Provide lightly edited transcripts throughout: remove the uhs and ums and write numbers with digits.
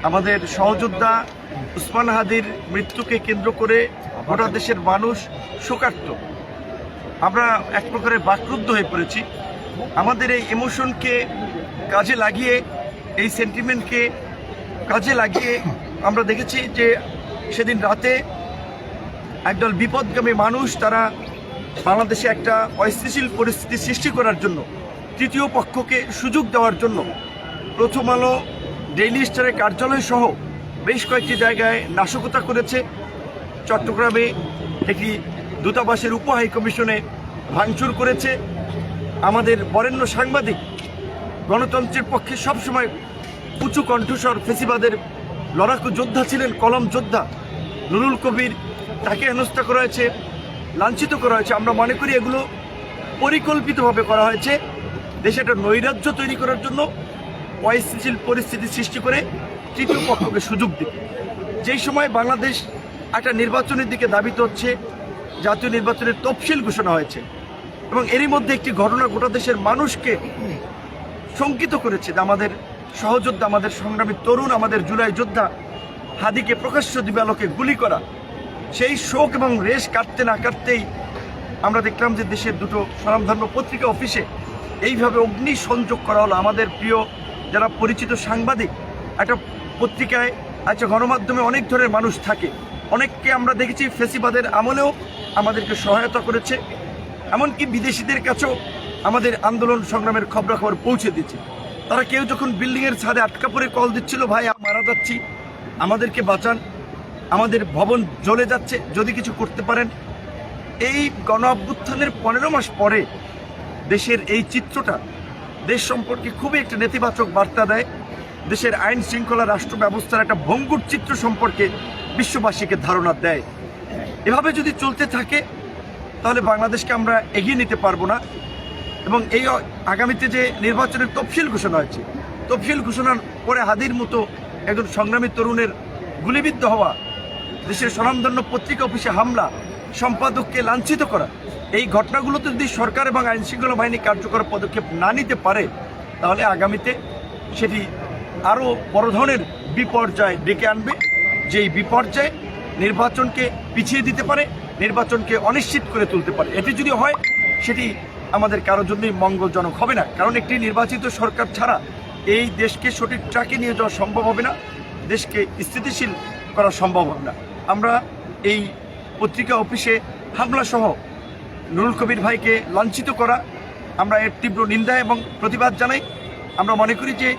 আমাদের সহযোদ্ধা উসমান হাদির মৃত্যুকে কেন্দ্র করে গোটা দেশের মানুষ শোকার্ত। আমরা এক প্রকারে বাকরুদ্ধ হয়ে পড়েছি। আমাদের এই ইমোশনকে কাজে লাগিয়ে, এই সেন্টিমেন্টকে কাজে লাগিয়ে আমরা দেখেছি যে সেদিন রাতে একদল বিপদগামী মানুষ তারা বাংলাদেশে একটা অস্থিতিশীল পরিস্থিতি সৃষ্টি করার জন্য, তৃতীয় পক্ষকে সুযোগ দেওয়ার জন্য প্রথম আলো, ডেইলি স্টারের কার্যালয় সহ বেশ কয়েকটি জায়গায় নাশকতা করেছে। চট্টগ্রামে একটি দূতাবাসের উপ হাই কমিশনে ভাঙচুর করেছে। আমাদের বরেণ্য সাংবাদিক, গণতন্ত্রের পক্ষে সবসময় উঁচু কণ্ঠস্বর, ফেসিবাদের লড়াকু যোদ্ধা ছিলেন, কলম যোদ্ধা নুরুল কবির, তাকে হেনস্থা করা হয়েছে, লাঞ্ছিত করা হয়েছে। আমরা মনে করি এগুলো পরিকল্পিতভাবে করা হয়েছে দেশে একটা নৈরাজ্য তৈরি করার জন্য, অস্থিতিশীল পরিস্থিতি সৃষ্টি করে তৃতীয় পক্ষকে সুযোগ দিতে। যেই সময় বাংলাদেশ একটা নির্বাচনের দিকে ধাবিত হচ্ছে, জাতীয় নির্বাচনের তফসিল ঘোষণা হয়েছে এবং এরই মধ্যে একটি ঘটনা গোটা দেশের মানুষকে শঙ্কিত করেছে যে আমাদের সহযোদ্ধা, আমাদের সংগ্রামী তরুণ, আমাদের জুলাই যোদ্ধা হাদিকে প্রকাশ্য দিবালোকে গুলি করা। সেই শোক এবং রেশ কাটতে না কাটতেই আমরা দেখলাম যে দেশের দুটো স্বনামধন্য পত্রিকা অফিসে এইভাবে অগ্নি সংযোগ করা হলো। আমাদের প্রিয় যারা পরিচিত সাংবাদিক, একটা পত্রিকায়, আচ্ছা গণমাধ্যমে অনেক ধরনের মানুষ থাকে, অনেককে আমরা দেখেছি ফেসিবাদের আমলেও আমাদেরকে সহায়তা করেছে, এমনকি বিদেশিদের কাছেও আমাদের আন্দোলন সংগ্রামের খবরাখবর পৌঁছে দিচ্ছে। তারা কেউ যখন বিল্ডিংয়ের ছাদে আটকা পড়ে কল দিচ্ছিল, ভাই মারা যাচ্ছি, আমাদেরকে বাঁচান, আমাদের ভবন জ্বলে যাচ্ছে, যদি কিছু করতে পারেন। এই গণ অভ্যুত্থানের 15 মাস পরে দেশের এই চিত্রটা দেশ সম্পর্কে খুবই একটা নেতিবাচক বার্তা দেয়। দেশের আইন শৃঙ্খলা, রাষ্ট্র ব্যবস্থার একটা ভঙ্গুর চিত্র সম্পর্কে বিশ্ববাসীকে ধারণা দেয়। এভাবে যদি চলতে থাকে তাহলে বাংলাদেশকে আমরা এগিয়ে নিতে পারবো না। এবং এই আগামীতে যে নির্বাচনের তফসিল ঘোষণা হয়েছে, তফসিল ঘোষণার পরে হাদির মতো একজন সংগ্রামী তরুণের গুলিবিদ্ধ হওয়া, দেশের স্বনামধন্য পত্রিকা অফিসে হামলা, সম্পাদককে লাঞ্ছিত করা, এই ঘটনাগুলোতে যদি সরকার এবং আইনশৃঙ্খলা বাহিনী কার্যকর পদক্ষেপ না নিতে পারে তাহলে আগামীতে সেটি আরও বড় ধরনের বিপর্যয় ডেকে আনবে। যেই বিপর্যয় নির্বাচনকে পিছিয়ে দিতে পারে, নির্বাচনকে অনিশ্চিত করে তুলতে পারে। এটি যদি হয় সেটি আমাদের কারোর জন্যই মঙ্গলজনক হবে না। কারণ একটি নির্বাচিত সরকার ছাড়া এই দেশকে সঠিক ট্র্যাকে নিয়ে যাওয়া সম্ভব হবে না, দেশকে স্থিতিশীল করা সম্ভব হবে না। আমরা এই পত্রিকা অফিসে হামলা সহ নুরুল কবির ভাইকে লাঞ্ছিত করা, আমরা এর তীব্র নিন্দা এবং প্রতিবাদ জানাই। আমরা মনে করি যে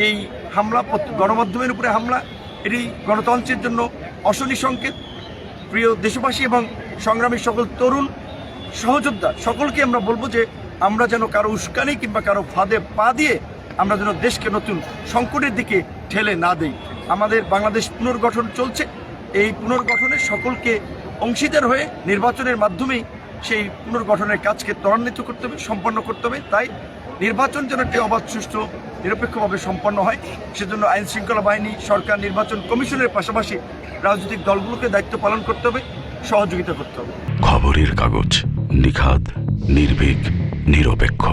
এই হামলা, গণমাধ্যমের উপরে হামলা, এটি গণতন্ত্রের জন্য অশনি সংকেত। প্রিয় দেশবাসী এবং সংগ্রামী সকল তরুণ সহযোদ্ধা সকলকে আমরা বলবো যে আমরা যেন কারো উস্কানি কিংবা কারো ফাঁদে পা দিয়ে আমরা যেন দেশকে নতুন সংকটের দিকে ঠেলে না দেই। আমাদের বাংলাদেশ পুনর্গঠন চলছে, এই পুনর্গঠনে সকলকে অংশীদার হয়ে নির্বাচনের মাধ্যমেই সেই পুনর্গঠনের কাজকে ত্বরান্বিত করতে হবে, সম্পন্ন করতে হবে। তাই নির্বাচন যেন একটি অবাধ, সুষ্ঠু, নিরপেক্ষভাবে সম্পন্ন হয়, সেজন্য আইন শৃঙ্খলা বাহিনী, সরকার, নির্বাচন কমিশনের পাশাপাশি রাজনৈতিক দলগুলোকে দায়িত্ব পালন করতে হবে, সহযোগিতা করতে হবে। খবরের কাগজ, নিখাদ, নির্ভীক, নিরপেক্ষ।